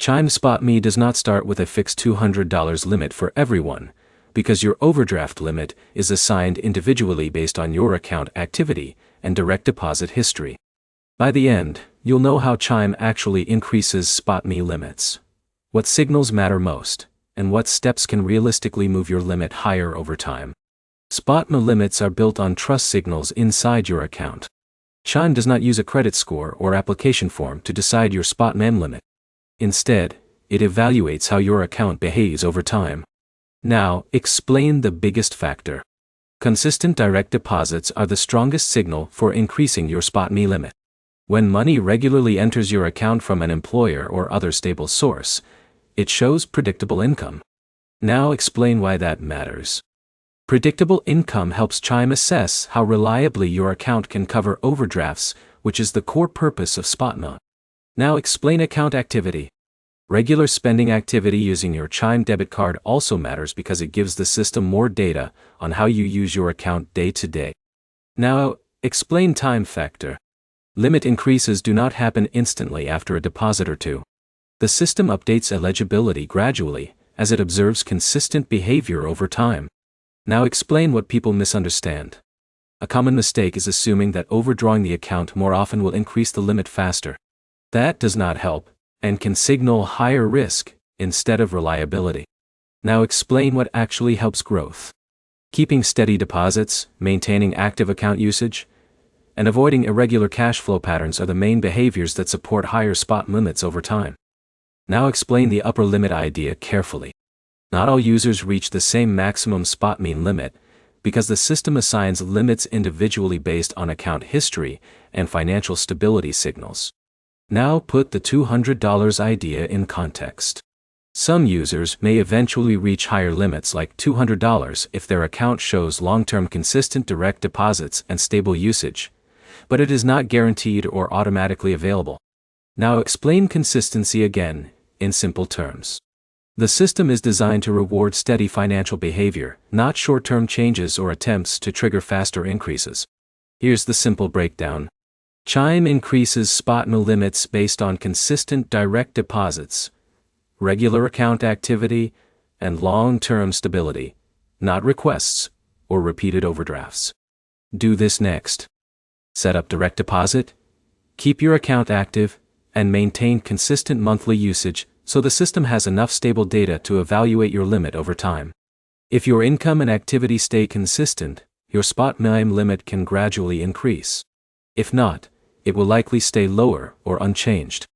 Chime SpotMe does not start with a fixed $200 limit for everyone, because your overdraft limit is assigned individually based on your account activity and direct deposit history. By the end, you'll know how Chime actually increases SpotMe limits, what signals matter most, and what steps can realistically move your limit higher over time. SpotMe limits are built on trust signals inside your account. Chime does not use a credit score or application form to decide your SpotMe limit. Instead, it evaluates how your account behaves over time. Now, explain the biggest factor. Consistent direct deposits are the strongest signal for increasing your SpotMe limit. When money regularly enters your account from an employer or other stable source, it shows predictable income. Now explain why that matters. Predictable income helps Chime assess how reliably your account can cover overdrafts, which is the core purpose of SpotMe. Now explain account activity. Regular spending activity using your Chime debit card also matters because it gives the system more data on how you use your account day to day. Now, explain time factor. Limit increases do not happen instantly after a deposit or two. The system updates eligibility gradually as it observes consistent behavior over time. Now explain what people misunderstand. A common mistake is assuming that overdrawing the account more often will increase the limit faster. That does not help, and can signal higher risk instead of reliability. Now explain what actually helps growth. Keeping steady deposits, maintaining active account usage, and avoiding irregular cash flow patterns are the main behaviors that support higher spot limits over time. Now explain the upper limit idea carefully. Not all users reach the same maximum SpotMe limit because the system assigns limits individually based on account history and financial stability signals. Now put the $200 idea in context. Some users may eventually reach higher limits like $200 if their account shows long-term consistent direct deposits and stable usage, but it is not guaranteed or automatically available. Now explain consistency again, in simple terms. The system is designed to reward steady financial behavior, not short-term changes or attempts to trigger faster increases. Here's the simple breakdown. Chime increases SpotMe limits based on consistent direct deposits, regular account activity, and long-term stability, not requests or repeated overdrafts. Do this next. Set up direct deposit, keep your account active, and maintain consistent monthly usage so the system has enough stable data to evaluate your limit over time. If your income and activity stay consistent, your SpotMe limit can gradually increase. If not, it will likely stay lower or unchanged.